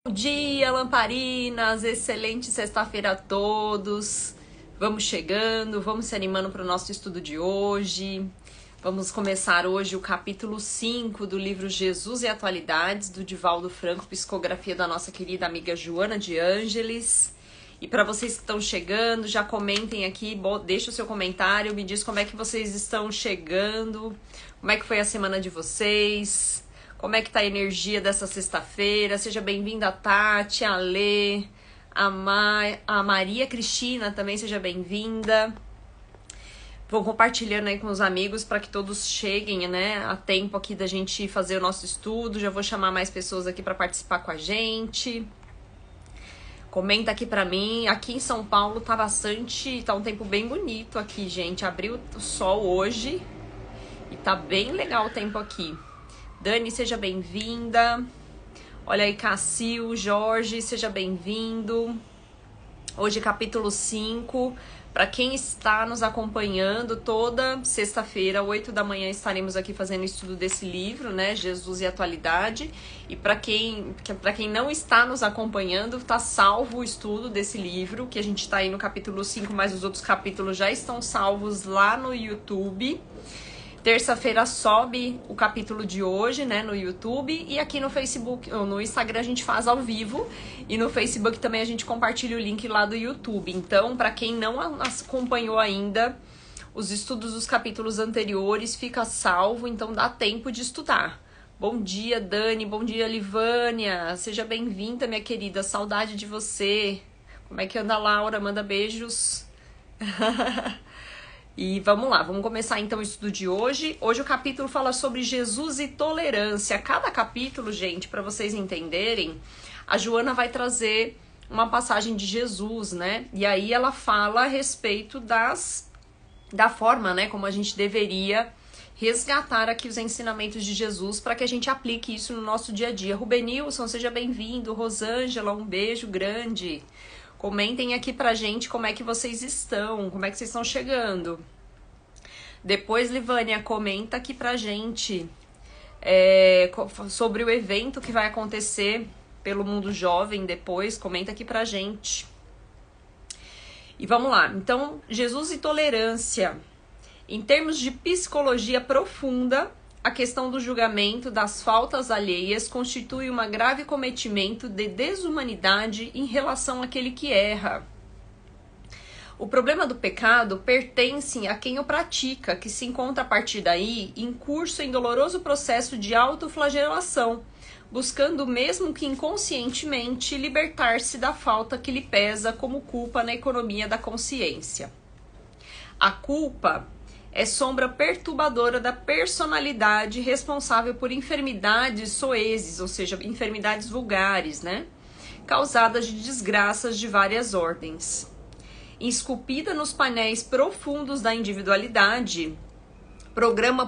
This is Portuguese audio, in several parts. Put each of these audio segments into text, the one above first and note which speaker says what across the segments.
Speaker 1: Bom dia, lamparinas! Excelente sexta-feira a todos! Vamos chegando, vamos se animando para o nosso estudo de hoje. Vamos começar hoje o capítulo 5 do livro Jesus e Atualidades, do Divaldo Franco, psicografia da nossa querida amiga Joana de Ângeles. E para vocês que estão chegando, já comentem aqui, deixa o seu comentário, me diz como é que vocês estão chegando, como é que foi a semana de vocês, como é que tá a energia dessa sexta-feira. Seja bem-vinda a Tati, a Lê, a Maria Cristina também, seja bem-vinda. Vou compartilhando aí com os amigos para que todos cheguem, né, a tempo aqui da gente fazer o nosso estudo. Já vou chamar mais pessoas aqui para participar com a gente. Comenta aqui pra mim. Aqui em São Paulo tá um tempo bem bonito aqui, gente. Abriu o sol hoje e tá bem legal o tempo aqui. Dani, seja bem-vinda. Olha aí, Cassil, Jorge, seja bem-vindo. Hoje, capítulo 5. Para quem está nos acompanhando, toda sexta-feira, 8 da manhã, estaremos aqui fazendo o estudo desse livro, né? Jesus e Atualidade. E para quem não está nos acompanhando, está salvo o estudo desse livro, que a gente está aí no capítulo 5, mas os outros capítulos já estão salvos lá no YouTube. Terça-feira sobe o capítulo de hoje, né, no YouTube, e aqui no Facebook, no Instagram a gente faz ao vivo, e no Facebook também a gente compartilha o link lá do YouTube. Então, para quem não acompanhou ainda os estudos dos capítulos anteriores, fica salvo, então dá tempo de estudar. Bom dia, Dani, bom dia, Livânia, seja bem-vinda, minha querida, saudade de você. Como é que anda, Laura? Manda beijos. E vamos lá, vamos começar então o estudo de hoje. Hoje o capítulo fala sobre Jesus e tolerância. Cada capítulo, gente, para vocês entenderem, a Joana vai trazer uma passagem de Jesus, né? E aí ela fala a respeito da forma, né, como a gente deveria resgatar aqui os ensinamentos de Jesus para que a gente aplique isso no nosso dia a dia. Rubenilson, seja bem-vindo. Rosângela, um beijo grande. Comentem aqui pra gente como é que vocês estão, como é que vocês estão chegando. Depois, Livânia, comenta aqui pra gente sobre o evento que vai acontecer pelo Mundo Jovem depois, comenta aqui pra gente. E vamos lá, então, Jesus e tolerância. Em termos de psicologia profunda, a questão do julgamento das faltas alheias constitui um grave cometimento de desumanidade em relação àquele que erra. O problema do pecado pertence a quem o pratica, que se encontra a partir daí em curso em doloroso processo de autoflagelação, buscando mesmo que inconscientemente libertar-se da falta que lhe pesa como culpa na economia da consciência. A culpa é sombra perturbadora da personalidade responsável por enfermidades soezes, ou seja, enfermidades vulgares, né? Causadas de desgraças de várias ordens. Esculpida nos painéis profundos da individualidade, programada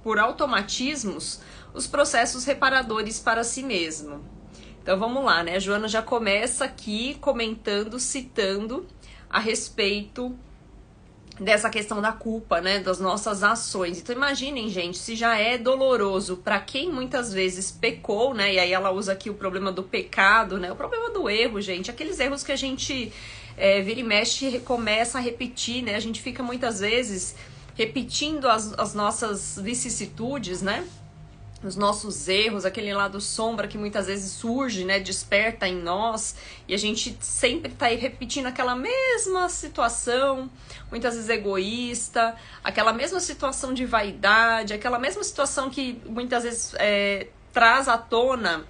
Speaker 1: por automatismos os processos reparadores para si mesmo. Então vamos lá, né? A Joana já começa aqui comentando, citando a respeito dessa questão da culpa, né, das nossas ações. Então imaginem, gente, se já é doloroso para quem muitas vezes pecou, né, e aí ela usa aqui o problema do pecado, né, o problema do erro, gente, aqueles erros que a gente vira e mexe começa a repetir, né, a gente fica muitas vezes repetindo as nossas vicissitudes, né, os nossos erros, aquele lado sombra que muitas vezes surge, né, desperta em nós, e a gente sempre tá aí repetindo aquela mesma situação, muitas vezes egoísta, aquela mesma situação de vaidade, aquela mesma situação que muitas vezes traz à tona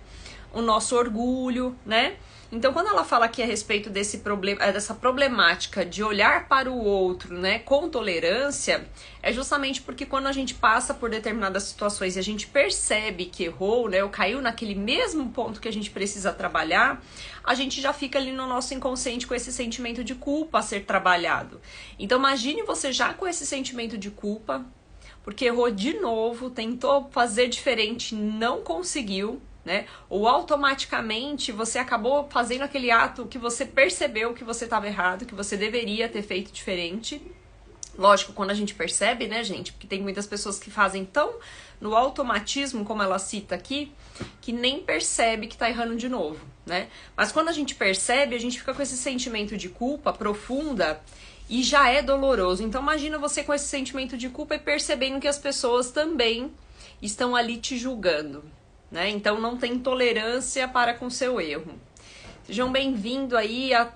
Speaker 1: o nosso orgulho, né? Então, quando ela fala aqui a respeito desse problema, dessa problemática de olhar para o outro, né, com tolerância, é justamente porque quando a gente passa por determinadas situações e a gente percebe que errou, né, ou caiu naquele mesmo ponto que a gente precisa trabalhar, a gente já fica ali no nosso inconsciente com esse sentimento de culpa a ser trabalhado. Então, imagine você já com esse sentimento de culpa, porque errou de novo, tentou fazer diferente, não conseguiu, né? Ou automaticamente você acabou fazendo aquele ato que você percebeu que você estava errado, que você deveria ter feito diferente. Lógico, quando a gente percebe, né, gente? Porque tem muitas pessoas que fazem tão no automatismo, como ela cita aqui, que nem percebe que tá errando de novo, né? Mas quando a gente percebe, a gente fica com esse sentimento de culpa profunda e já é doloroso. Então imagina você com esse sentimento de culpa e percebendo que as pessoas também estão ali te julgando, né? Então não tem tolerância para com seu erro. Sejam bem-vindos aí a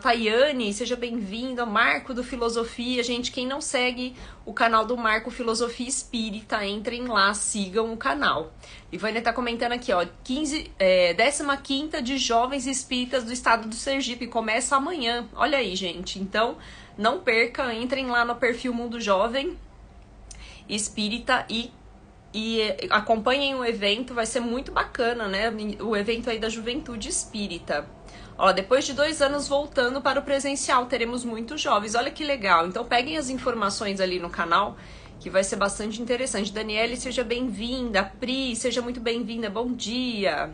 Speaker 1: Tayane, seja bem-vindo, a Marco do Filosofia. Gente, quem não segue o canal do Marco Filosofia Espírita, entrem lá, sigam o canal. Ivânia tá comentando aqui, ó, 15ª de Jovens Espíritas do Estado do Sergipe, começa amanhã. Olha aí, gente. Então, não perca, entrem lá no perfil Mundo Jovem Espírita e acompanhem o evento, vai ser muito bacana, né? O evento aí da Juventude Espírita. Ó, depois de 2 anos voltando para o presencial, teremos muitos jovens. Olha que legal. Então peguem as informações ali no canal, que vai ser bastante interessante. Daniele, seja bem-vinda. Pri, seja muito bem-vinda. Bom dia.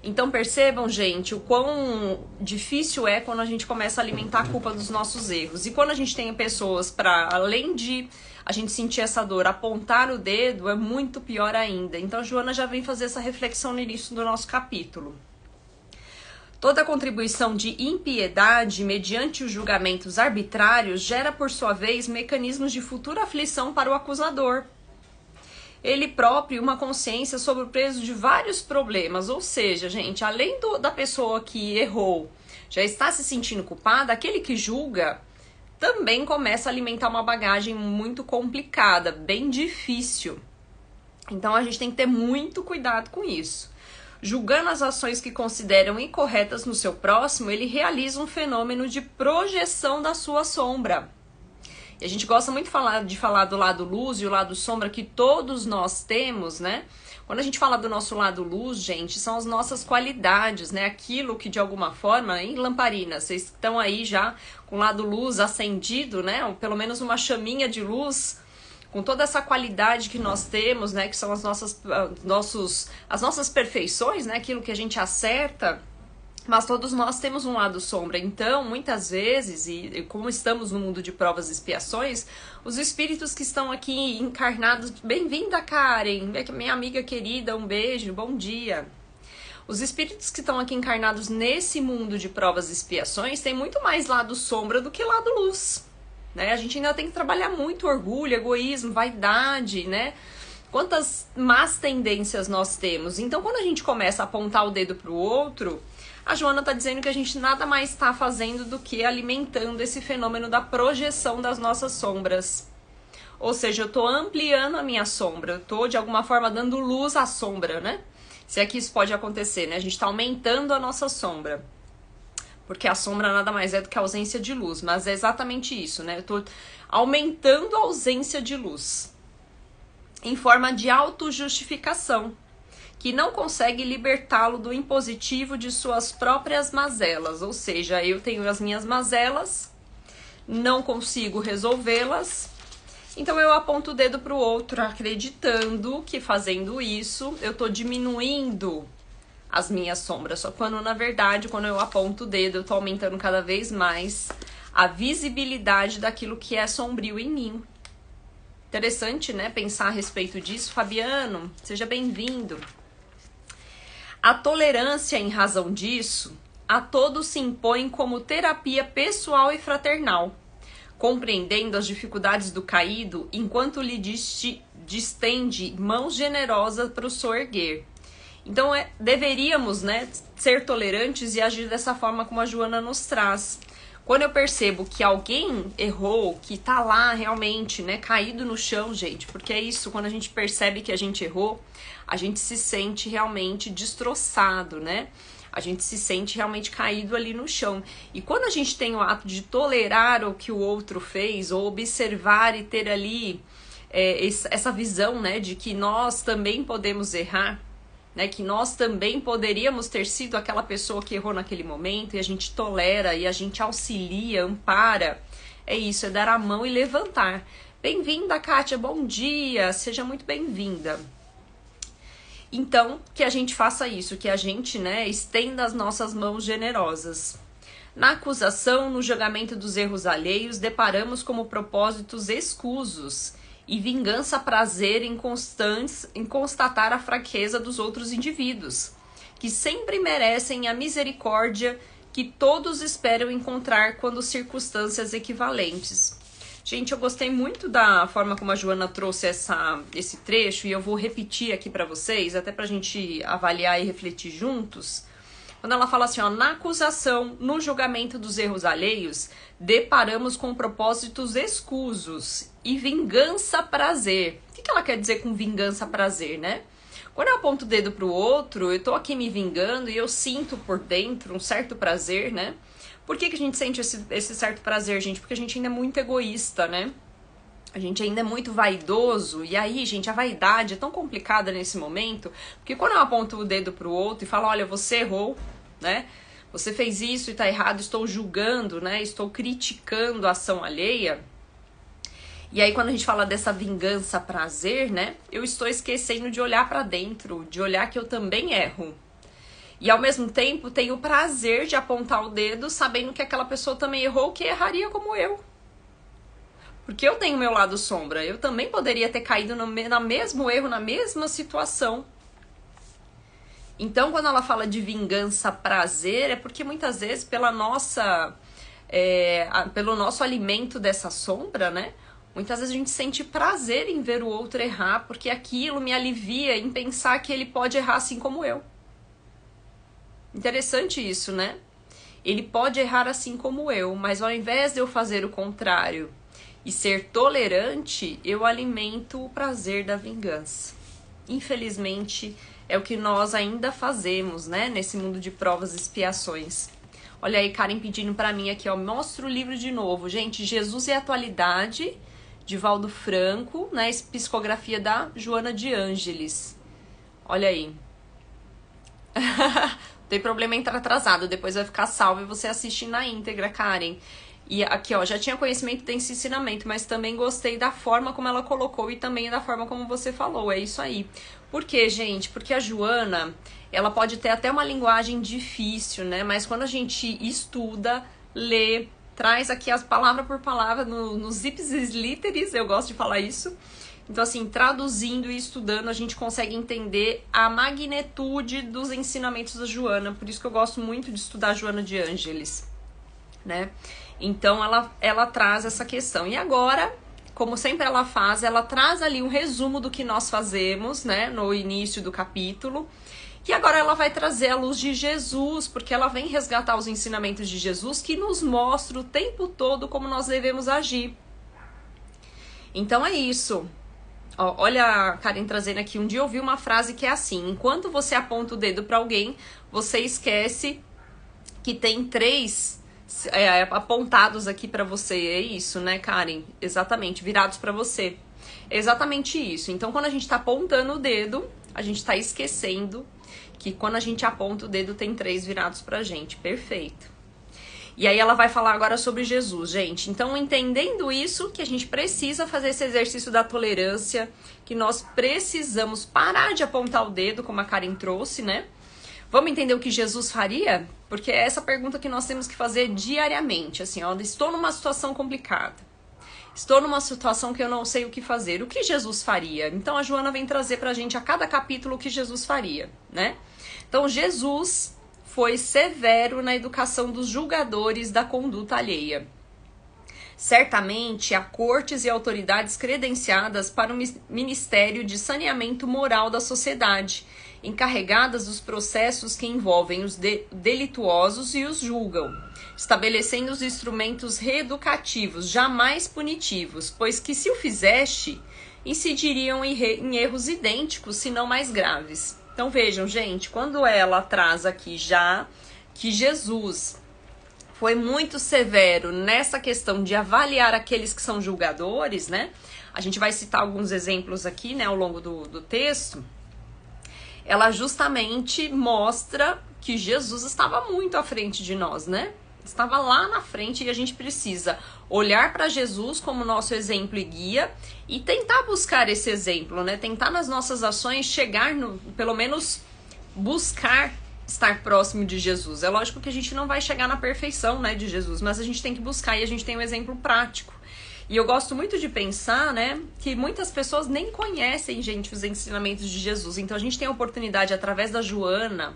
Speaker 1: Então percebam, gente, o quão difícil é quando a gente começa a alimentar a culpa dos nossos erros. E quando a gente tem pessoas para, além de a gente sentir essa dor, apontar o dedo, é muito pior ainda. Então a Joana já vem fazer essa reflexão no início do nosso capítulo. Toda contribuição de impiedade mediante os julgamentos arbitrários gera, por sua vez, mecanismos de futura aflição para o acusador. Ele próprio uma consciência sobre o peso de vários problemas, ou seja, gente, além da pessoa que errou, já está se sentindo culpada, aquele que julga também começa a alimentar uma bagagem muito complicada, bem difícil. Então a gente tem que ter muito cuidado com isso. Julgando as ações que consideram incorretas no seu próximo, ele realiza um fenômeno de projeção da sua sombra. E a gente gosta muito de falar do lado luz e o lado sombra que todos nós temos, né? Quando a gente fala do nosso lado luz, gente, são as nossas qualidades, né? Aquilo que de alguma forma, em lamparina, vocês estão aí já com o lado luz acendido, né? Ou pelo menos uma chaminha de luz, com toda essa qualidade que nós temos, né? Que são as nossas perfeições, né? Aquilo que a gente acerta. Mas todos nós temos um lado sombra. Então, muitas vezes, e como estamos no mundo de provas e expiações, os espíritos que estão aqui encarnados... Bem-vinda, Karen! Minha amiga querida, um beijo, bom dia! Os espíritos que estão aqui encarnados nesse mundo de provas e expiações têm muito mais lado sombra do que lado luz, né? A gente ainda tem que trabalhar muito orgulho, egoísmo, vaidade, né? Quantas más tendências nós temos. Então, quando a gente começa a apontar o dedo pro outro... A Joana está dizendo que a gente nada mais está fazendo do que alimentando esse fenômeno da projeção das nossas sombras. Ou seja, eu estou ampliando a minha sombra, eu estou de alguma forma dando luz à sombra, né? Se é que isso pode acontecer, né? A gente está aumentando a nossa sombra. Porque a sombra nada mais é do que a ausência de luz, mas é exatamente isso, né? Eu estou aumentando a ausência de luz em forma de autojustificação, que não consegue libertá-lo do impositivo de suas próprias mazelas. Ou seja, eu tenho as minhas mazelas, não consigo resolvê-las, então eu aponto o dedo para o outro, acreditando que fazendo isso eu estou diminuindo as minhas sombras. Só quando, na verdade, quando eu aponto o dedo, eu estou aumentando cada vez mais a visibilidade daquilo que é sombrio em mim. Interessante, né? Pensar a respeito disso. Fabiano, seja bem-vindo. A tolerância, em razão disso, a todos se impõe como terapia pessoal e fraternal, compreendendo as dificuldades do caído enquanto lhe distende mãos generosas para o soerguer. Então, deveríamos, né, ser tolerantes e agir dessa forma como a Joana nos traz. Quando eu percebo que alguém errou, que tá lá realmente, né, caído no chão, gente, porque é isso, quando a gente percebe que a gente errou, a gente se sente realmente destroçado, né? A gente se sente realmente caído ali no chão. E quando a gente tem o ato de tolerar o que o outro fez, ou observar e ter ali essa visão, né, de que nós também podemos errar, né, que nós também poderíamos ter sido aquela pessoa que errou naquele momento, e a gente tolera, e a gente auxilia, ampara. É isso, é dar a mão e levantar. Bem-vinda, Kátia, bom dia, seja muito bem-vinda. Então, que a gente faça isso, que a gente, né, estenda as nossas mãos generosas. Na acusação, no julgamento dos erros alheios, deparamos como propósitos escusos e vingança prazer em constatar a fraqueza dos outros indivíduos, que sempre merecem a misericórdia que todos esperam encontrar quando circunstâncias equivalentes. Gente, eu gostei muito da forma como a Joana trouxe esse trecho, e eu vou repetir aqui para vocês, até pra gente avaliar e refletir juntos. Quando ela fala assim, ó, na acusação, no julgamento dos erros alheios, deparamos com propósitos escusos e vingança prazer. O que ela quer dizer com vingança prazer, né? Quando eu aponto o dedo pro outro, eu tô aqui me vingando e eu sinto por dentro um certo prazer, né? Por que a gente sente esse certo prazer, gente? Porque a gente ainda é muito egoísta, né? A gente ainda é muito vaidoso, e aí, gente, a vaidade é tão complicada nesse momento, porque quando eu aponto o dedo pro outro e falo, olha, você errou, né? Você fez isso e tá errado, estou julgando, né? Estou criticando a ação alheia. E aí, quando a gente fala dessa vingança prazer, né? Eu estou esquecendo de olhar pra dentro, de olhar que eu também erro. E ao mesmo tempo, tenho o prazer de apontar o dedo, sabendo que aquela pessoa também errou, que erraria como eu. Porque eu tenho meu lado sombra, eu também poderia ter caído no mesmo erro, na mesma situação. Então, quando ela fala de vingança prazer, é porque muitas vezes pelo nosso alimento dessa sombra, né? Muitas vezes a gente sente prazer em ver o outro errar, porque aquilo me alivia em pensar que ele pode errar assim como eu. Interessante isso, né? Ele pode errar assim como eu, mas ao invés de eu fazer o contrário e ser tolerante, eu alimento o prazer da vingança. Infelizmente, é o que nós ainda fazemos, né? Nesse mundo de provas e expiações. Olha aí, Karen pedindo pra mim aqui, ó. Mostra o livro de novo. Gente, Jesus e a Atualidade, de Valdo Franco, né? Psicografia da Joana de Ângeles. Olha aí. Não tem problema entrar atrasado, depois vai ficar salvo e você assiste na íntegra, Karen. E aqui, ó, já tinha conhecimento desse ensinamento, mas também gostei da forma como ela colocou e também da forma como você falou. É isso aí. Por quê, gente? Porque a Joana, ela pode ter até uma linguagem difícil, né? Mas quando a gente estuda, lê, traz aqui as palavra por palavra nos ipsis literis, eu gosto de falar isso. Então, assim, traduzindo e estudando, a gente consegue entender a magnitude dos ensinamentos da Joana. Por isso que eu gosto muito de estudar a Joana de Ângeles, né? Então, ela traz essa questão. E agora, como sempre ela faz, ela traz ali um resumo do que nós fazemos, né? No início do capítulo. E agora ela vai trazer a luz de Jesus, porque ela vem resgatar os ensinamentos de Jesus que nos mostra o tempo todo como nós devemos agir. Então, é isso. Ó, olha a Karen trazendo aqui. Um dia eu ouvi uma frase que é assim: enquanto você aponta o dedo para alguém, você esquece que tem 3 apontados aqui para você. É isso, né, Karen? Exatamente, virados para você. É exatamente isso. Então, quando a gente tá apontando o dedo, a gente tá esquecendo que quando a gente aponta o dedo, tem 3 virados pra gente. Perfeito. E aí ela vai falar agora sobre Jesus, gente. Então, entendendo isso, que a gente precisa fazer esse exercício da tolerância, que nós precisamos parar de apontar o dedo, como a Karen trouxe, né? Vamos entender o que Jesus faria? Porque é essa pergunta que nós temos que fazer diariamente. Assim, ó, estou numa situação complicada. Estou numa situação que eu não sei o que fazer. O que Jesus faria? Então, a Joana vem trazer pra gente a cada capítulo o que Jesus faria, né? Então, Jesus foi severo na educação dos julgadores da conduta alheia. Certamente há cortes e autoridades credenciadas para o Ministério de Saneamento Moral da sociedade, encarregadas dos processos que envolvem os delituosos e os julgam, estabelecendo os instrumentos reeducativos, jamais punitivos, pois que se o fizeste, incidiriam em erros idênticos, se não mais graves. Então vejam, gente, quando ela traz aqui já que Jesus foi muito severo nessa questão de avaliar aqueles que são julgadores, né? A gente vai citar alguns exemplos aqui, né, ao longo do texto. Ela justamente mostra que Jesus estava muito à frente de nós, né? Estava lá na frente e a gente precisa olhar para Jesus como nosso exemplo e guia e tentar buscar esse exemplo, né? Tentar nas nossas ações chegar pelo menos buscar estar próximo de Jesus. É lógico que a gente não vai chegar na perfeição, né, de Jesus, mas a gente tem que buscar e a gente tem um exemplo prático. E eu gosto muito de pensar, né, que muitas pessoas nem conhecem, gente, os ensinamentos de Jesus. Então a gente tem a oportunidade, através da Joana,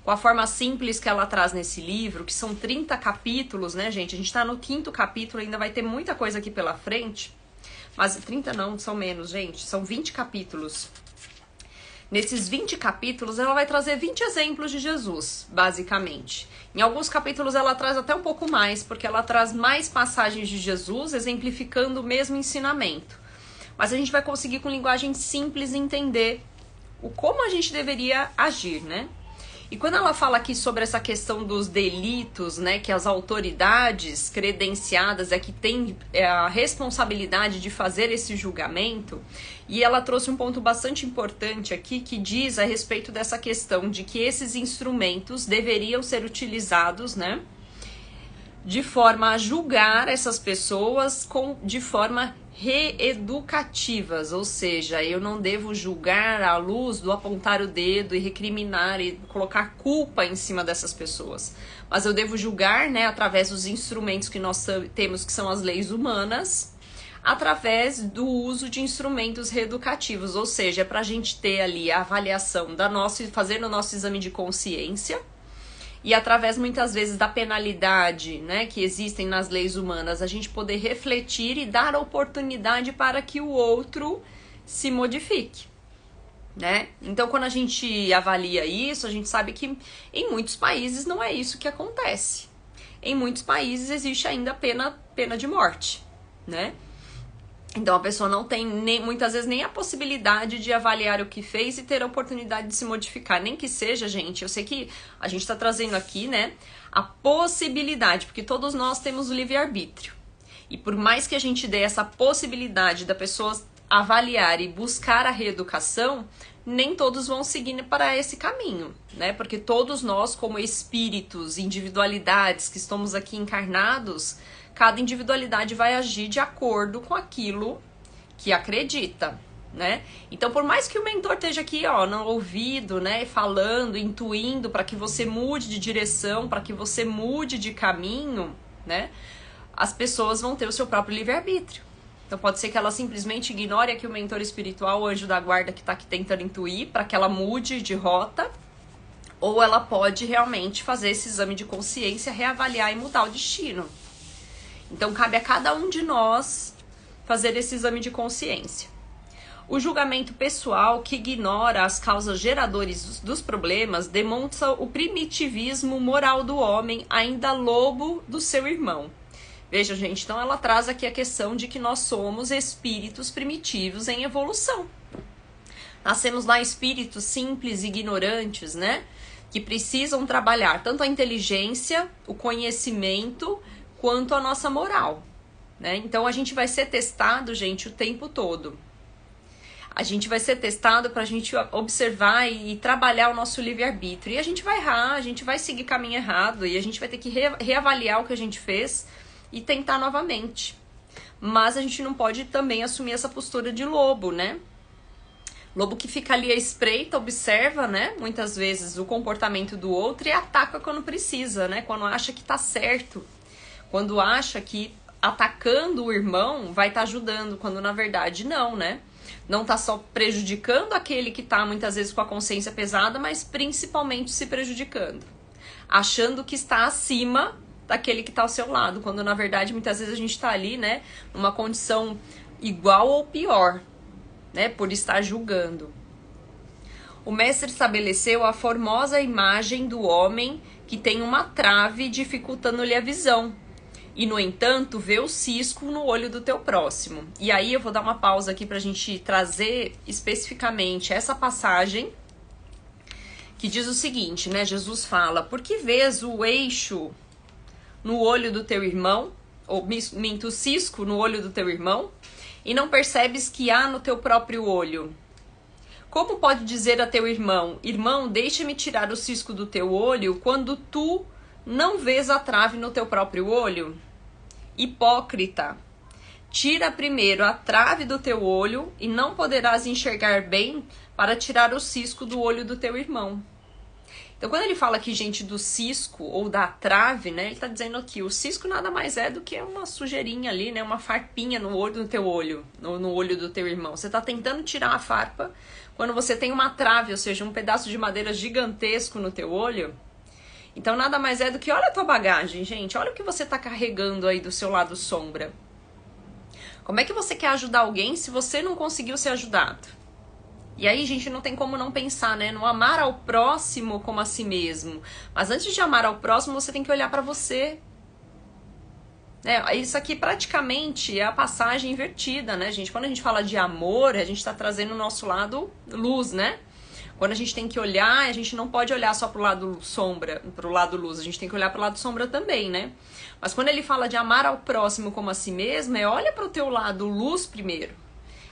Speaker 1: com a forma simples que ela traz nesse livro, que são 30 capítulos, né, gente? A gente tá no 5º capítulo, ainda vai ter muita coisa aqui pela frente. Mas 30 não, são menos, gente. São 20 capítulos. Nesses 20 capítulos, ela vai trazer 20 exemplos de Jesus, basicamente. Em alguns capítulos, ela traz até um pouco mais, porque ela traz mais passagens de Jesus, exemplificando o mesmo ensinamento. Mas a gente vai conseguir, com linguagem simples, entender como a gente deveria agir, né? E quando ela fala aqui sobre essa questão dos delitos, né, que as autoridades credenciadas é que têm a responsabilidade de fazer esse julgamento, e ela trouxe um ponto bastante importante aqui que diz a respeito dessa questão de que esses instrumentos deveriam ser utilizados, né, de forma a julgar essas pessoas de forma reeducativas, ou seja, eu não devo julgar à luz do apontar o dedo e recriminar e colocar culpa em cima dessas pessoas, mas eu devo julgar, né, através dos instrumentos que nós temos, que são as leis humanas, através do uso de instrumentos reeducativos, ou seja, é para a gente ter ali a avaliação fazer o nosso exame de consciência. E através, muitas vezes, da penalidade, né, que existem nas leis humanas, a gente poder refletir e dar oportunidade para que o outro se modifique, né? Então, quando a gente avalia isso, a gente sabe que em muitos países não é isso que acontece. Em muitos países existe ainda pena de morte, né? Então a pessoa não tem muitas vezes nem a possibilidade de avaliar o que fez e ter a oportunidade de se modificar. Nem que seja, gente, eu sei que a gente está trazendo aqui, né, a possibilidade, porque todos nós temos o livre-arbítrio. E por mais que a gente dê essa possibilidade da pessoa avaliar e buscar a reeducação, nem todos vão seguir para esse caminho, né? Porque todos nós, como espíritos, individualidades que estamos aqui encarnados, cada individualidade vai agir de acordo com aquilo que acredita, né? Então, por mais que o mentor esteja aqui, ó, no ouvido, né, falando, intuindo para que você mude de direção, para que você mude de caminho, né, as pessoas vão ter o seu próprio livre-arbítrio. Então, pode ser que ela simplesmente ignore aqui o mentor espiritual, o anjo da guarda que está aqui tentando intuir, para que ela mude de rota, ou ela pode realmente fazer esse exame de consciência, reavaliar e mudar o destino. Então, cabe a cada um de nós fazer esse exame de consciência. O julgamento pessoal, que ignora as causas geradoras dos problemas, demonstra o primitivismo moral do homem, ainda lobo do seu irmão. Veja, gente, então ela traz aqui a questão de que nós somos espíritos primitivos em evolução. Nascemos lá espíritos simples, ignorantes, né? Que precisam trabalhar tanto a inteligência, o conhecimento, quanto a nossa moral, né? Então a gente vai ser testado, gente, o tempo todo. A gente vai ser testado para a gente observar e trabalhar o nosso livre-arbítrio. E a gente vai errar, a gente vai seguir caminho errado e a gente vai ter que reavaliar o que a gente fez e tentar novamente. Mas a gente não pode também assumir essa postura de lobo, né? Lobo que fica ali à espreita, observa, né, muitas vezes o comportamento do outro e ataca quando precisa, né? Quando acha que tá certo. Quando acha que atacando o irmão vai estar ajudando, quando na verdade não, né? Não tá só prejudicando aquele que tá muitas vezes com a consciência pesada, mas principalmente se prejudicando. Achando que está acima daquele que tá ao seu lado, quando na verdade muitas vezes a gente tá ali, né, numa condição igual ou pior, né, por estar julgando. O mestre estabeleceu a formosa imagem do homem que tem uma trave dificultando-lhe a visão. E, no entanto, vê o cisco no olho do teu próximo. E aí eu vou dar uma pausa aqui pra gente trazer especificamente essa passagem que diz o seguinte, né? Jesus fala, por que vês o eixo no olho do teu irmão, ou minto, o cisco no olho do teu irmão, e não percebes que há no teu próprio olho? Como pode dizer a teu irmão, irmão, deixa-me tirar o cisco do teu olho, quando tu não vês a trave no teu próprio olho? Hipócrita, tira primeiro a trave do teu olho e não poderás enxergar bem para tirar o cisco do olho do teu irmão. Então, quando ele fala aqui, gente, do cisco ou da trave, né? Ele tá dizendo aqui, o cisco nada mais é do que uma sujeirinha ali, né? Uma farpinha no teu olho, no olho do teu irmão. Você tá tentando tirar a farpa quando você tem uma trave, ou seja, um pedaço de madeira gigantesco no teu olho. Então, nada mais é do que, olha a tua bagagem, gente. Olha o que você tá carregando aí do seu lado sombra. Como é que você quer ajudar alguém se você não conseguiu ser ajudado? E aí, gente, não tem como não pensar, né? No amar ao próximo como a si mesmo. Mas antes de amar ao próximo, você tem que olhar pra você. Isso aqui praticamente é a passagem invertida, né, gente? Quando a gente fala de amor, a gente tá trazendo o nosso lado luz, né? Quando a gente tem que olhar, a gente não pode olhar só pro lado sombra, pro lado luz. A gente tem que olhar pro lado sombra também, né? Mas quando ele fala de amar ao próximo como a si mesmo, olha pro teu lado luz primeiro.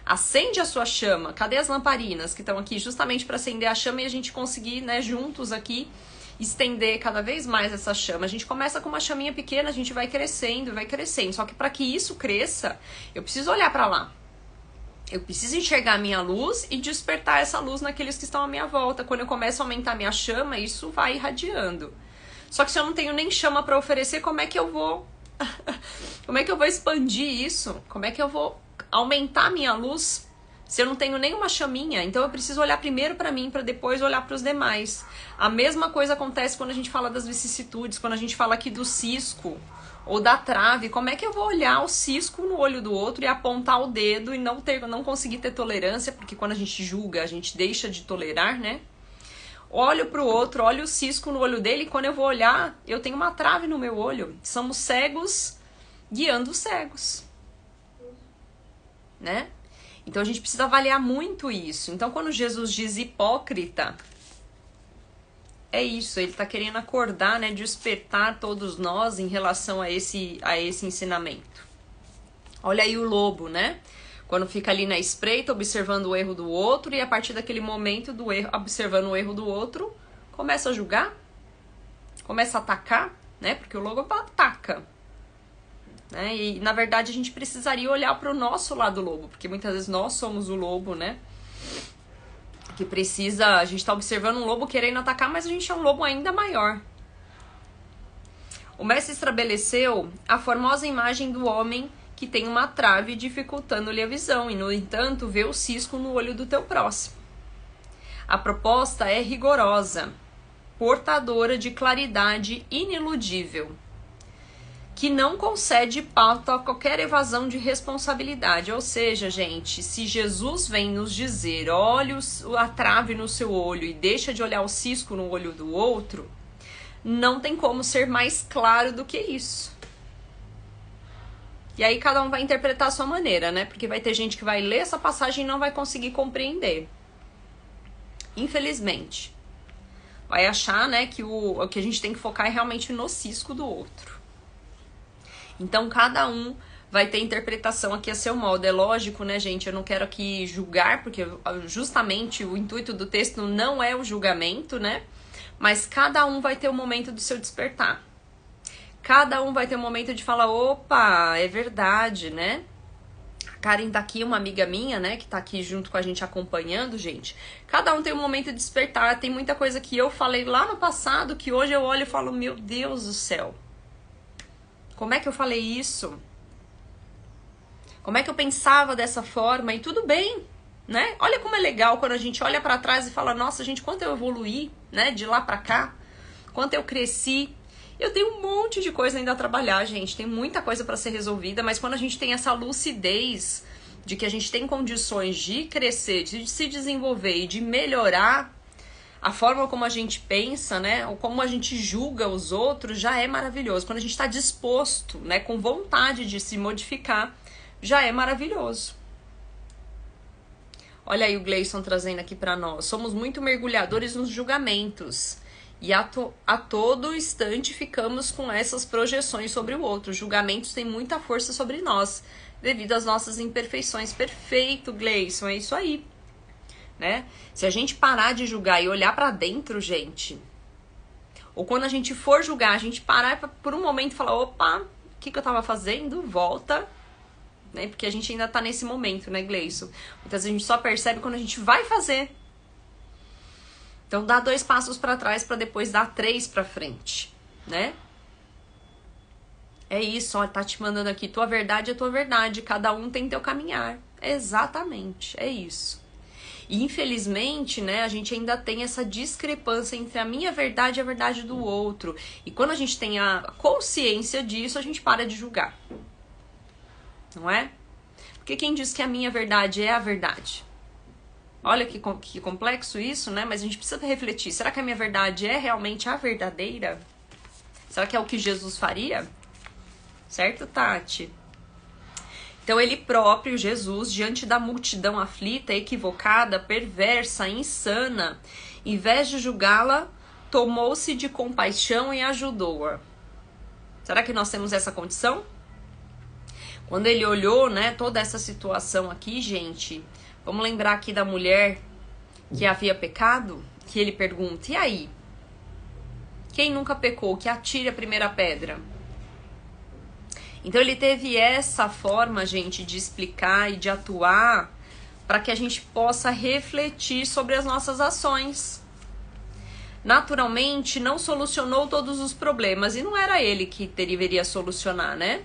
Speaker 1: Acende a sua chama. Cadê as lamparinas que estão aqui justamente para acender a chama e a gente conseguir, né, juntos aqui, estender cada vez mais essa chama. A gente começa com uma chaminha pequena, a gente vai crescendo, vai crescendo. Só que para que isso cresça, eu preciso olhar para lá. Eu preciso enxergar a minha luz e despertar essa luz naqueles que estão à minha volta. Quando eu começo a aumentar minha chama, isso vai irradiando. Só que se eu não tenho nem chama para oferecer, como é que eu vou? Como é que eu vou expandir isso? Como é que eu vou aumentar minha luz se eu não tenho nenhuma chaminha? Então eu preciso olhar primeiro para mim para depois olhar para os demais. A mesma coisa acontece quando a gente fala das vicissitudes, quando a gente fala aqui do cisco ou da trave. Como é que eu vou olhar o cisco no olho do outro e apontar o dedo e não conseguir ter tolerância? Porque quando a gente julga, a gente deixa de tolerar, né? Olho pro outro, olho o cisco no olho dele e quando eu vou olhar, eu tenho uma trave no meu olho. Somos cegos guiando os cegos, né? Então a gente precisa avaliar muito isso. Então quando Jesus diz hipócrita, é isso, ele tá querendo acordar, né, despertar todos nós em relação a esse ensinamento. Olha aí o lobo, né? Quando fica ali na espreita, observando o erro do outro, e a partir daquele momento do erro, observando o erro do outro, começa a julgar, começa a atacar, né? Porque o lobo ataca. Né? E na verdade a gente precisaria olhar para o nosso lado lobo, porque muitas vezes nós somos o lobo, né? Que precisa, a gente está observando um lobo querendo atacar, mas a gente é um lobo ainda maior. O mestre estabeleceu a formosa imagem do homem que tem uma trave dificultando-lhe a visão e, no entanto, vê o cisco no olho do teu próximo. A proposta é rigorosa, portadora de claridade iniludível, que não concede pauta a qualquer evasão de responsabilidade. Ou seja, gente, se Jesus vem nos dizer, olha a trave no seu olho e deixa de olhar o cisco no olho do outro, não tem como ser mais claro do que isso. E aí cada um vai interpretar a sua maneira, né? Porque vai ter gente que vai ler essa passagem e não vai conseguir compreender. Infelizmente. Vai achar, né, que o que a gente tem que focar é realmente no cisco do outro. Então, cada um vai ter interpretação aqui a seu modo. É lógico, né, gente? Eu não quero aqui julgar, porque justamente o intuito do texto não é o julgamento, né? Mas cada um vai ter o momento do seu despertar. Cada um vai ter um momento de falar, opa, é verdade, né? A Karen tá aqui, uma amiga minha, né, que tá aqui junto com a gente acompanhando, gente. Cada um tem um momento de despertar. Tem muita coisa que eu falei lá no passado que hoje eu olho e falo, meu Deus do céu. Como é que eu falei isso? Como é que eu pensava dessa forma? E tudo bem, né? Olha como é legal quando a gente olha pra trás e fala, nossa, gente, quanto eu evoluí, né, de lá pra cá. Quanto eu cresci. Eu tenho um monte de coisa ainda a trabalhar, gente. Tem muita coisa para ser resolvida, mas quando a gente tem essa lucidez de que a gente tem condições de crescer, de se desenvolver e de melhorar a forma como a gente pensa, né? Ou como a gente julga os outros, já é maravilhoso. Quando a gente está disposto, né, com vontade de se modificar, já é maravilhoso. Olha aí o Gleison trazendo aqui para nós. Somos muito mergulhadores nos julgamentos. E a todo instante ficamos com essas projeções sobre o outro. Os julgamentos têm muita força sobre nós, devido às nossas imperfeições. Perfeito, Gleison, é isso aí. Né? Se a gente parar de julgar e olhar pra dentro, gente, ou quando a gente for julgar, a gente parar por um momento e falar, opa, o que eu tava fazendo? Volta. Né? Porque a gente ainda tá nesse momento, né, Gleison? Muitas vezes a gente só percebe quando a gente vai fazer. Então dá 2 passos para trás para depois dar 3 para frente, né? É isso, ó, tá te mandando aqui, tua verdade é tua verdade, cada um tem teu caminhar. Exatamente, é isso. E infelizmente, né, a gente ainda tem essa discrepância entre a minha verdade e a verdade do outro. E quando a gente tem a consciência disso, a gente para de julgar. Não é? Porque quem diz que a minha verdade é a verdade? Olha que complexo isso, né? Mas a gente precisa refletir. Será que a minha verdade é realmente a verdadeira? Será que é o que Jesus faria? Certo, Tati? Então ele próprio, Jesus, diante da multidão aflita, equivocada, perversa, insana, em vez de julgá-la, tomou-se de compaixão e ajudou-a. Será que nós temos essa condição? Quando ele olhou, né, toda essa situação aqui, gente, vamos lembrar aqui da mulher que havia pecado, que ele pergunta, e aí? Quem nunca pecou? Que atire a primeira pedra. Então ele teve essa forma, gente, de explicar e de atuar para que a gente possa refletir sobre as nossas ações. Naturalmente, não solucionou todos os problemas e não era ele que deveria solucionar, né?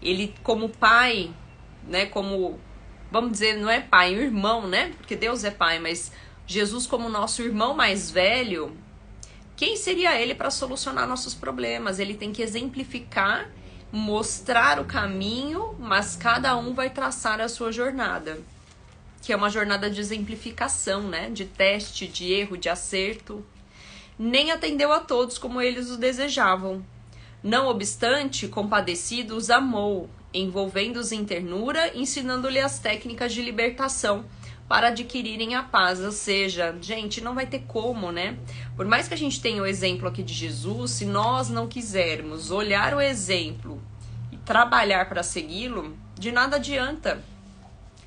Speaker 1: Ele como pai, né, como, vamos dizer, não é pai, é um irmão, né? Porque Deus é pai, mas Jesus como nosso irmão mais velho, quem seria ele para solucionar nossos problemas? Ele tem que exemplificar, mostrar o caminho, mas cada um vai traçar a sua jornada, que é uma jornada de exemplificação, né? De teste, de erro, de acerto. Nem atendeu a todos como eles o desejavam. Não obstante, compadecido, os amou, envolvendo-os em ternura, ensinando-lhe as técnicas de libertação para adquirirem a paz. Ou seja, gente, não vai ter como, né? Por mais que a gente tenha o exemplo aqui de Jesus, se nós não quisermos olhar o exemplo e trabalhar para segui-lo, de nada adianta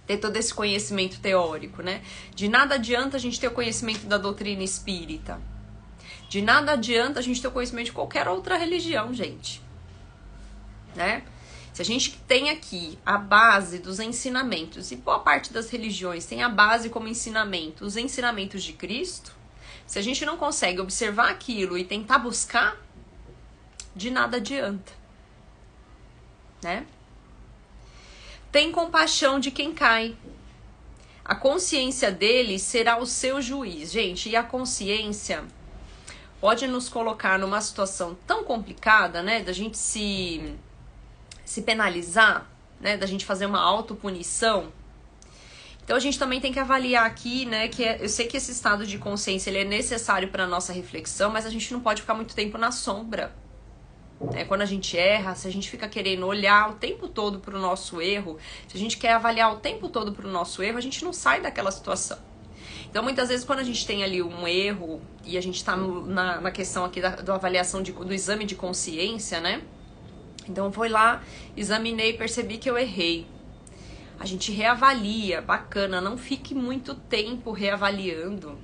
Speaker 1: ter todo esse conhecimento teórico, né? De nada adianta a gente ter o conhecimento da doutrina espírita. De nada adianta a gente ter o conhecimento de qualquer outra religião, gente. Né? Se a gente tem aqui a base dos ensinamentos, e boa parte das religiões tem a base como ensinamento, os ensinamentos de Cristo, se a gente não consegue observar aquilo e tentar buscar, de nada adianta. Né? Tem compaixão de quem cai. A consciência dele será o seu juiz. Gente, e a consciência pode nos colocar numa situação tão complicada, né, da gente se penalizar, né, da gente fazer uma autopunição. Então a gente também tem que avaliar aqui, né, que eu sei que esse estado de consciência ele é necessário para a nossa reflexão, mas a gente não pode ficar muito tempo na sombra. Né? Quando a gente erra, se a gente fica querendo olhar o tempo todo para o nosso erro, se a gente quer avaliar o tempo todo para o nosso erro, a gente não sai daquela situação. Então, muitas vezes, quando a gente tem ali um erro e a gente tá na questão aqui da avaliação do exame de consciência, né? Então, eu fui lá, examinei, percebi que eu errei. A gente reavalia, bacana, não fique muito tempo reavaliando.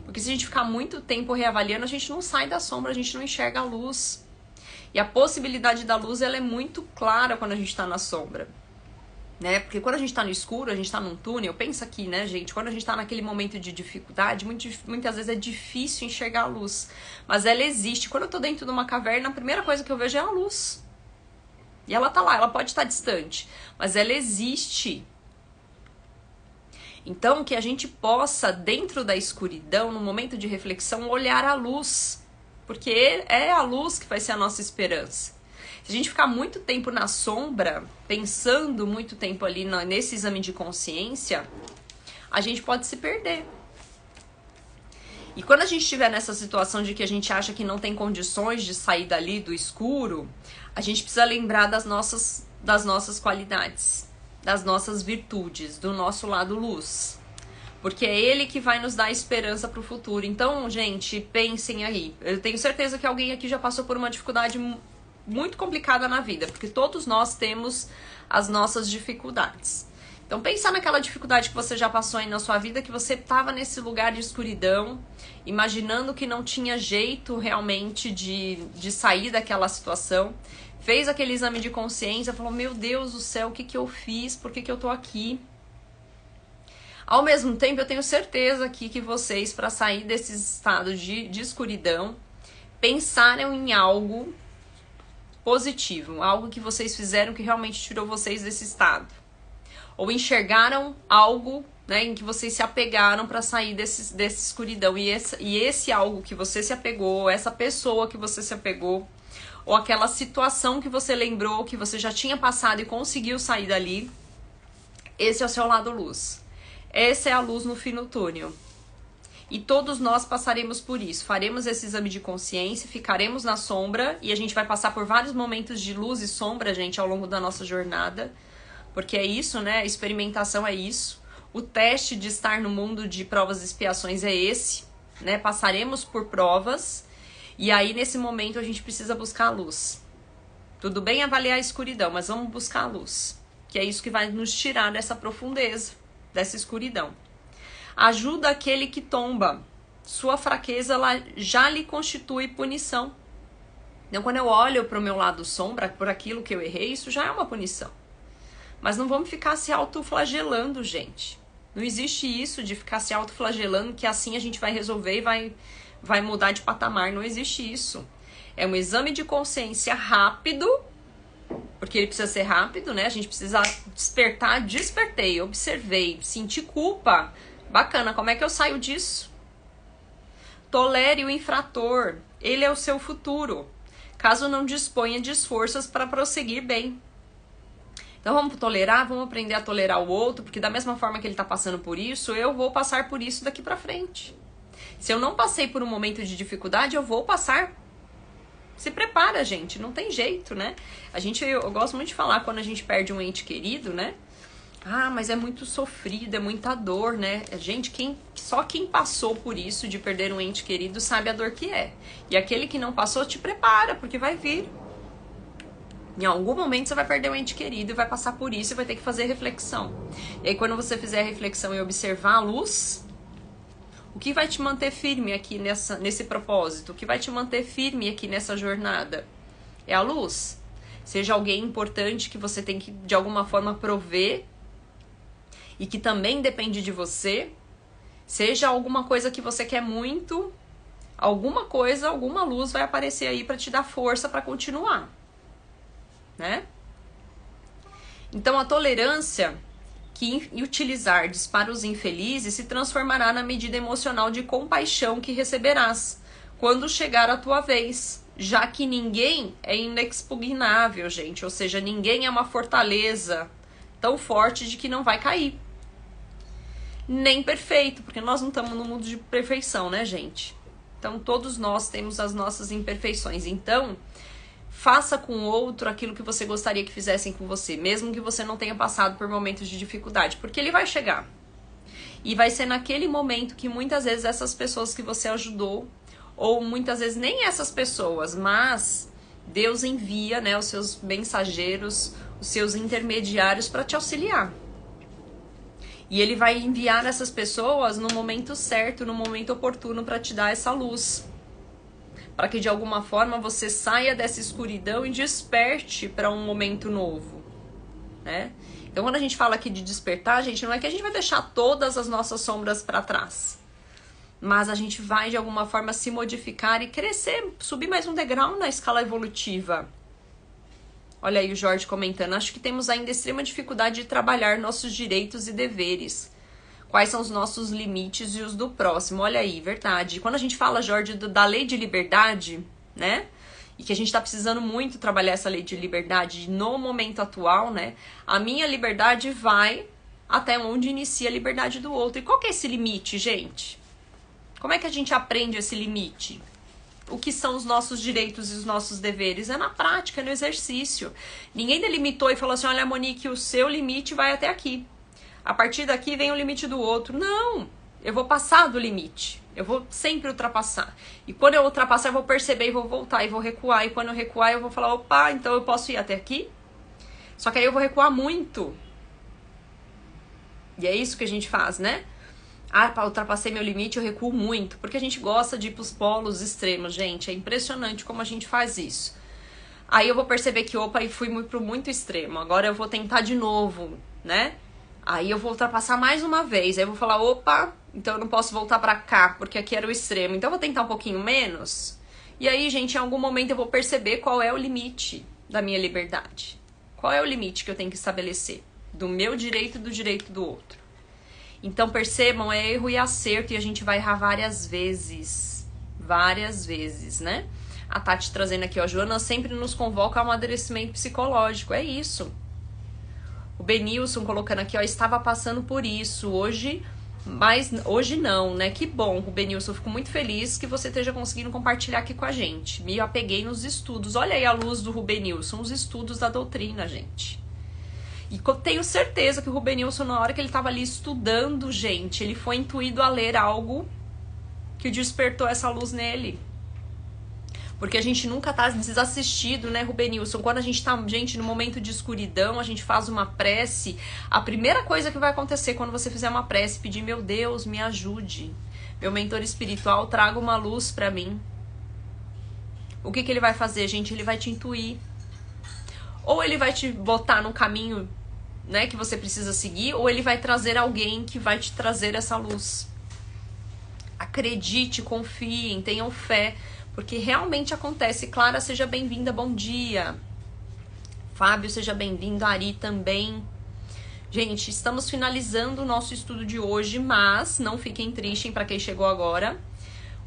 Speaker 1: Porque se a gente ficar muito tempo reavaliando, a gente não sai da sombra, a gente não enxerga a luz. E a possibilidade da luz, ela é muito clara quando a gente tá na sombra. Né? Porque quando a gente tá no escuro, a gente tá num túnel, pensa aqui, né, gente? Quando a gente tá naquele momento de dificuldade, muitas vezes é difícil enxergar a luz. Mas ela existe. Quando eu tô dentro de uma caverna, a primeira coisa que eu vejo é a luz. E ela tá lá, ela pode estar distante, mas ela existe. Então, que a gente possa, dentro da escuridão, no momento de reflexão, olhar a luz. Porque é a luz que vai ser a nossa esperança. Se a gente ficar muito tempo na sombra, pensando muito tempo ali nesse exame de consciência, a gente pode se perder. E quando a gente estiver nessa situação de que a gente acha que não tem condições de sair dali do escuro, a gente precisa lembrar das nossas qualidades, das nossas virtudes, do nosso lado luz. Porque é ele que vai nos dar esperança para o futuro. Então, gente, pensem aí. Eu tenho certeza que alguém aqui já passou por uma dificuldade muito complicada na vida, porque todos nós temos as nossas dificuldades. Então pensa naquela dificuldade que você já passou aí na sua vida, que você estava nesse lugar de escuridão, imaginando que não tinha jeito realmente de sair daquela situação, fez aquele exame de consciência, falou, meu Deus do céu, o que eu fiz, por que eu tô aqui? Ao mesmo tempo, eu tenho certeza aqui que vocês, para sair desse estado de escuridão, pensaram em algo positivo, algo que vocês fizeram que realmente tirou vocês desse estado. Ou enxergaram algo, né, em que vocês se apegaram para sair dessa escuridão. E esse algo que você se apegou, essa pessoa que você se apegou, ou aquela situação que você lembrou, que você já tinha passado e conseguiu sair dali, esse é o seu lado luz. Essa é a luz no fim do túnel. E todos nós passaremos por isso. Faremos esse exame de consciência, ficaremos na sombra, e a gente vai passar por vários momentos de luz e sombra, gente, ao longo da nossa jornada. Porque é isso, né? A experimentação é isso. O teste de estar no mundo de provas e expiações é esse, né? Passaremos por provas, e aí nesse momento a gente precisa buscar a luz. Tudo bem avaliar a escuridão, mas vamos buscar a luz. Que é isso que vai nos tirar dessa profundeza, dessa escuridão. Ajuda aquele que tomba. Sua fraqueza ela já lhe constitui punição. Então, quando eu olho para o meu lado sombra, por aquilo que eu errei, isso já é uma punição. Mas não vamos ficar se autoflagelando, gente. Não existe isso de ficar se autoflagelando, que assim a gente vai resolver e vai mudar de patamar. Não existe isso. É um exame de consciência rápido, porque ele precisa ser rápido, né? A gente precisa despertar. Despertei, observei, senti culpa. Bacana, como é que eu saio disso? Tolere o infrator, ele é o seu futuro, caso não disponha de esforços para prosseguir bem. Então vamos tolerar, vamos aprender a tolerar o outro, porque da mesma forma que ele está passando por isso, eu vou passar por isso daqui para frente. Se eu não passei por um momento de dificuldade, eu vou passar. Se prepara, gente, não tem jeito, né? Eu gosto muito de falar quando a gente perde um ente querido, né? Ah, mas é muito sofrido, é muita dor, né? Gente, só quem passou por isso de perder um ente querido sabe a dor que é. E aquele que não passou, te prepara, porque vai vir. Em algum momento você vai perder um ente querido e vai passar por isso e vai ter que fazer reflexão. E aí quando você fizer a reflexão e observar a luz, o que vai te manter firme aqui nesse propósito? O que vai te manter firme aqui nessa jornada? É a luz. Seja alguém importante que você tem que, de alguma forma, prover e que também depende de você, seja alguma coisa que você quer muito, alguma coisa, alguma luz vai aparecer aí para te dar força para continuar, né? Então a tolerância que utilizardes para os infelizes se transformará na medida emocional de compaixão que receberás quando chegar a tua vez, já que ninguém é inexpugnável, gente, ou seja, ninguém é uma fortaleza tão forte de que não vai cair. Nem perfeito, porque nós não estamos no mundo de perfeição, né, gente? Então, todos nós temos as nossas imperfeições. Então, faça com o outro aquilo que você gostaria que fizessem com você, mesmo que você não tenha passado por momentos de dificuldade, porque ele vai chegar. E vai ser naquele momento que muitas vezes essas pessoas que você ajudou, ou muitas vezes nem essas pessoas, mas Deus envia, né, os seus mensageiros, os seus intermediários para te auxiliar. E ele vai enviar essas pessoas no momento certo, no momento oportuno para te dar essa luz. Para que de alguma forma você saia dessa escuridão e desperte para um momento novo, né? Então quando a gente fala aqui de despertar, gente, não é que a gente vai deixar todas as nossas sombras para trás. Mas a gente vai de alguma forma se modificar e crescer, subir mais um degrau na escala evolutiva. Olha aí o Jorge comentando, acho que temos ainda extrema dificuldade de trabalhar nossos direitos e deveres. Quais são os nossos limites e os do próximo? Olha aí, verdade. Quando a gente fala, Jorge, da lei de liberdade, né? E que a gente tá precisando muito trabalhar essa lei de liberdade no momento atual, né? A minha liberdade vai até onde inicia a liberdade do outro. E qual que é esse limite, gente? Como é que a gente aprende esse limite? O que são os nossos direitos e os nossos deveres? É na prática, é no exercício. Ninguém delimitou e falou assim, olha, Monique, o seu limite vai até aqui. A partir daqui vem o limite do outro. Não, eu vou passar do limite. Eu vou sempre ultrapassar. E quando eu ultrapassar, eu vou perceber e vou voltar e vou recuar. E quando eu recuar, eu vou falar, opa, então eu posso ir até aqui? Só que aí eu vou recuar muito. E é isso que a gente faz, né? Ah, ultrapassei meu limite, eu recuo muito. Porque a gente gosta de ir pros polos extremos, gente. É impressionante como a gente faz isso. Aí eu vou perceber que, opa, e fui pro muito extremo. Agora eu vou tentar de novo, né? Aí eu vou ultrapassar mais uma vez. Aí eu vou falar, opa, então eu não posso voltar pra cá, porque aqui era o extremo. Então eu vou tentar um pouquinho menos. E aí, gente, em algum momento eu vou perceber qual é o limite da minha liberdade. Qual é o limite que eu tenho que estabelecer? Do meu direito e do direito do outro. Então percebam, é erro e acerto e a gente vai errar várias vezes, né? A Tati trazendo aqui, ó, a Joana sempre nos convoca ao amadurecimento psicológico, é isso. O Benilson colocando aqui, ó, estava passando por isso, hoje, mas hoje não, né? Que bom, o Benilson, eu fico muito feliz que você esteja conseguindo compartilhar aqui com a gente. Me apeguei nos estudos, olha aí a luz do Rubenilson, os estudos da doutrina, gente. E tenho certeza que o Rubenilson, na hora que ele estava ali estudando, gente, ele foi intuído a ler algo que despertou essa luz nele. Porque a gente nunca tá desassistido, né, Rubenilson? Quando a gente tá, gente, no momento de escuridão, a gente faz uma prece, a primeira coisa que vai acontecer quando você fizer uma prece, pedir, meu Deus, me ajude. Meu mentor espiritual, traga uma luz pra mim. O que ele vai fazer, gente? Ele vai te intuir. Ou ele vai te botar no caminho, né, que você precisa seguir, ou ele vai trazer alguém que vai te trazer essa luz. Acredite, confiem, tenham fé, porque realmente acontece. Clara, seja bem-vinda, bom dia. Fábio, seja bem-vindo, Ari também. Gente, estamos finalizando o nosso estudo de hoje, mas não fiquem tristes para quem chegou agora.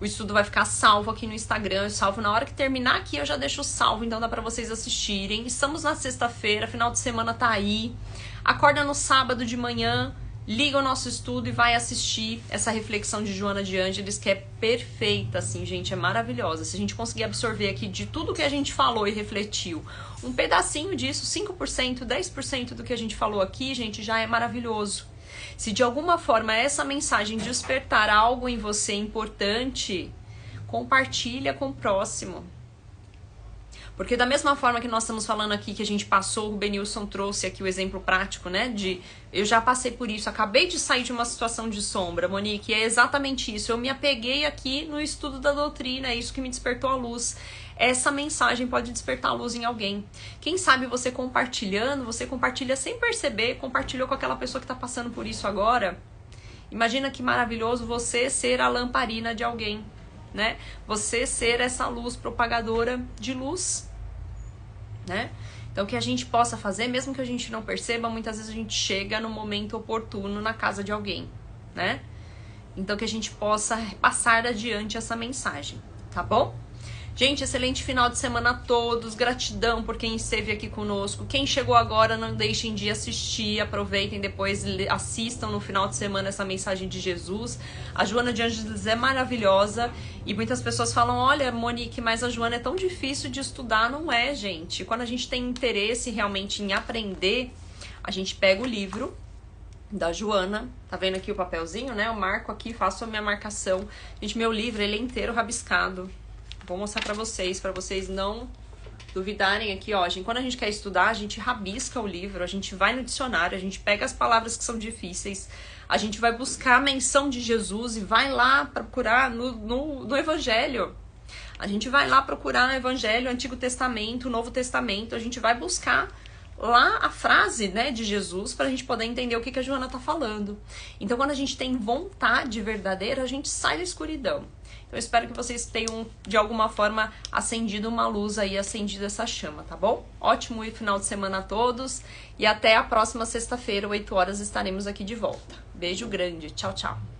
Speaker 1: O estudo vai ficar salvo aqui no Instagram, eu salvo na hora que terminar aqui, eu já deixo salvo, então dá pra vocês assistirem. Estamos na sexta-feira, final de semana tá aí. Acorda no sábado de manhã, liga o nosso estudo e vai assistir essa reflexão de Joana de Ângeles, que é perfeita, assim, gente, é maravilhosa. Se a gente conseguir absorver aqui de tudo que a gente falou e refletiu, um pedacinho disso, 5%, 10% do que a gente falou aqui, gente, já é maravilhoso. Se de alguma forma essa mensagem despertar algo em você importante, compartilha com o próximo. Porque da mesma forma que nós estamos falando aqui, que a gente passou, o Rubenilson trouxe aqui o exemplo prático, né? De eu já passei por isso, acabei de sair de uma situação de sombra, Monique, é exatamente isso. Eu me apeguei aqui no estudo da doutrina, é isso que me despertou a luz. Essa mensagem pode despertar a luz em alguém. Quem sabe você compartilhando, você compartilha sem perceber, compartilhou com aquela pessoa que está passando por isso agora. Imagina que maravilhoso você ser a lamparina de alguém, né? Você ser essa luz propagadora de luz, né? Então que a gente possa fazer, mesmo que a gente não perceba, muitas vezes a gente chega no momento oportuno na casa de alguém, né? Então que a gente possa passar adiante essa mensagem, tá bom? Gente, excelente final de semana a todos, gratidão por quem esteve aqui conosco. Quem chegou agora, não deixem de assistir, aproveitem depois, assistam no final de semana essa mensagem de Jesus. A Joana de Ângeles é maravilhosa e muitas pessoas falam, olha, Monique, mas a Joana é tão difícil de estudar. Não é, gente. Quando a gente tem interesse realmente em aprender, a gente pega o livro da Joana, tá vendo aqui o papelzinho, né? Eu marco aqui, faço a minha marcação. Gente, meu livro, ele é inteiro rabiscado. Vou mostrar pra vocês não duvidarem aqui, ó. Quando a gente quer estudar, a gente rabisca o livro, a gente vai no dicionário, a gente pega as palavras que são difíceis, a gente vai buscar a menção de Jesus e vai lá procurar no Evangelho. A gente vai lá procurar no Evangelho, Antigo Testamento, Novo Testamento, a gente vai buscar lá a frase, né, de Jesus pra gente poder entender o que a Joana tá falando. Então, quando a gente tem vontade verdadeira, a gente sai da escuridão. Então, eu espero que vocês tenham, de alguma forma, acendido uma luz aí, acendido essa chama, tá bom? Ótimo final de semana a todos e até a próxima sexta-feira, 8 horas, estaremos aqui de volta. Beijo grande, tchau, tchau.